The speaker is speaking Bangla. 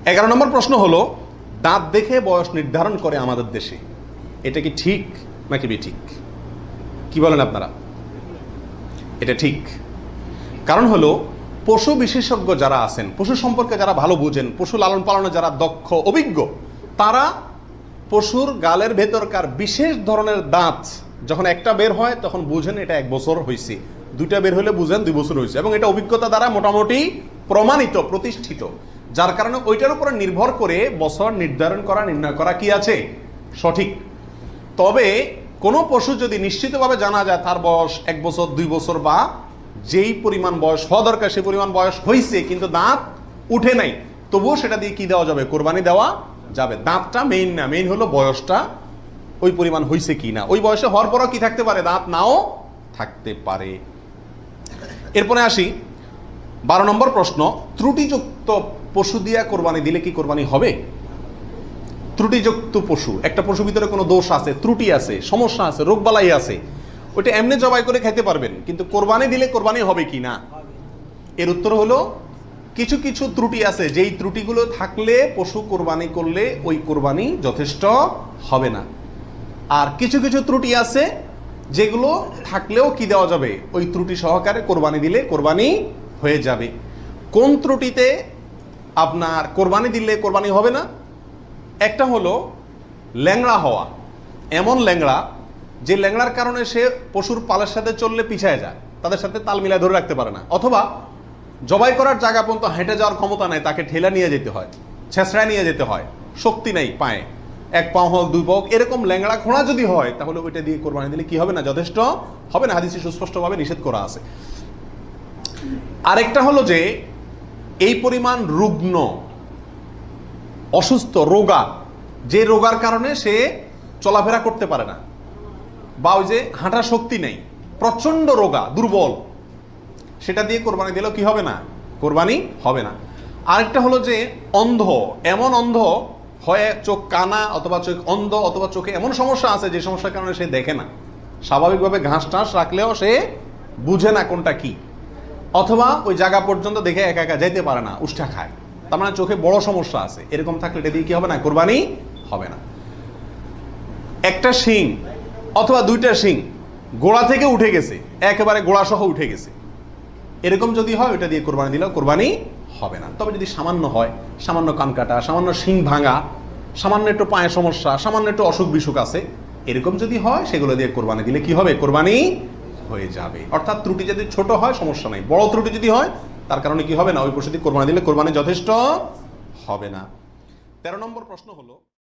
11 নম্বর প্রশ্ন হলো, দাঁত দেখে বয়স নির্ধারণ করে আমাদের দেশে, এটা কি ঠিক নাকি বেঠিক? কি বলেন আপনারা? এটা ঠিক। কারণ হলো, পশু বিশেষজ্ঞ যারা আছেন, পশু সম্পর্কে যারা ভালো বুঝেন, পশু লালন পালনে যারা দক্ষ অভিজ্ঞ, তারা পশুর গালের ভেতরকার বিশেষ ধরনের দাঁত যখন একটা বের হয় তখন বুঝেন এটা 1 বছর হয়েছে, 2টা বের হলে বুঝেন 2 বছর হয়েছে, এবং এটা অভিজ্ঞতা দ্বারা মোটামুটি প্রমাণিত, প্রতিষ্ঠিত, যার কারণে ওইটার উপরে নির্ভর করে বছর নির্ধারণ করা, নির্ণয় করা কি আছে সঠিক। তবে কোনো পশু যদি নিশ্চিতভাবে জানা যায় তার বয়স 1 বছর 2 বছর বা যেই পরিমাণ বয়স হওয়া দরকার সেই পরিমাণ বয়স হয়েছে কিন্তু দাঁত উঠে নাই, তবুও সেটা দিয়ে কি দেওয়া যাবে? কোরবানি দেওয়া যাবে। দাঁতটা মেইন না, মেইন হলো বয়সটা ওই পরিমাণ হয়েছে কি না। ওই বয়সে হওয়ার পরও কি থাকতে পারে? দাঁত নাও থাকতে পারে। এরপরে আসি 12 নম্বর প্রশ্ন, ত্রুটিযুক্ত পশু দিয়া কোরবানি দিলে কি কোরবানি হবে? ত্রুটিযুক্ত পশু, একটা পশুর ভিতরে কোনো দোষ আছে, ত্রুটি আছে, সমস্যা আছে, রোগবালাই আছে, ওইটা এমনি জবাই করে খাইতে পারবেন, কিন্তু কোরবানি দিলে কোরবানি হবে কি না? এর উত্তর হলো, কিছু কিছু ত্রুটি আছে, যেই ত্রুটিগুলো থাকলে পশু কোরবানি করলে ওই কোরবানি যথেষ্ট হবে না। আর কিছু কিছু ত্রুটি আছে যেগুলো থাকলেও কি দেওয়া যাবে? ওই ত্রুটি সহকারে কোরবানি দিলে কোরবানি হয়ে যাবে। কোন ত্রুটিতে আপনার কোরবানি দিলে কোরবানি হবে না? একটা হলো ল্যাংড়া হওয়া, এমন ল্যাংড়া যে ল্যাংড়ার কারণে সে পশুর পালের সাথে চললে পিছায় যায়, তাদের সাথে তাল মিলায় ধরে রাখতে পারে না, অথবা জবাই করার জায়গা পর্যন্ত হেঁটে যাওয়ার ক্ষমতা নাই, তাকে ঠেলা নিয়ে যেতে হয়, ছেঁচড়ায় নিয়ে যেতে হয়, শক্তি নেই পায়ে, 1 পা হোক 2 পা হোক, এরকম ল্যাংড়া খোঁড়া যদি হয় তাহলে ওইটা দিয়ে কোরবানি দিলে কি হবে না? যথেষ্ট হবে না, হাদিসে সুস্পষ্টভাবে নিষেধ করা আছে। আরেকটা হলো যে এই পরিমাণ রুগ্ন, অসুস্থ, রোগা, যে রোগার কারণে সে চলাফেরা করতে পারে না, বা ওই যে হাঁটার শক্তি নেই, প্রচন্ড রোগা, দুর্বল, সেটা দিয়ে কোরবানি দিলেও কি হবে না? কোরবানি হবে না। আরেকটা হলো যে অন্ধ, এমন অন্ধ হয়, চোখ কানা অথবা চোখ অন্ধ, অথবা চোখে এমন সমস্যা আছে যে সমস্যার কারণে সে দেখে না, স্বাভাবিকভাবে ঘাস টাস রাখলেও সে বুঝে না কোনটা কি, অথবা ওই জায়গা পর্যন্ত দেখে একা একা যেতে পারে না, উষ্ঠা খায়, তার মানে চোখে বড় সমস্যা আছে, এরকম থাকলে এটা দিয়ে কি হবে না? কোরবানি হবে না। একটা শিং অথবা 2টা শিং গোড়া থেকে উঠে গেছে, একেবারে গোড়া সহ উঠে গেছে, এরকম যদি হয় ওইটা দিয়ে কোরবানি দিলেও কোরবানি হবে না। তবে যদি সামান্য হয়, সামান্য কান কাটা, সামান্য শিং ভাঙা, সামান্য একটু পায়ে সমস্যা, সামান্য একটু অসুখ বিসুখ আছে, এরকম যদি হয় সেগুলো দিয়ে কোরবানি দিলে কি হবে? কোরবানি হয়ে যাবে। অর্থাৎ ত্রুটি যদি ছোট হয় সমস্যা নাই, বড় ত্রুটি যদি হয় তার কারণে কি হবে না? ওই পশু দিয়ে কোরবানি দিলে কোরবানি যথেষ্ট হবে না। 13 নম্বর প্রশ্ন হলো,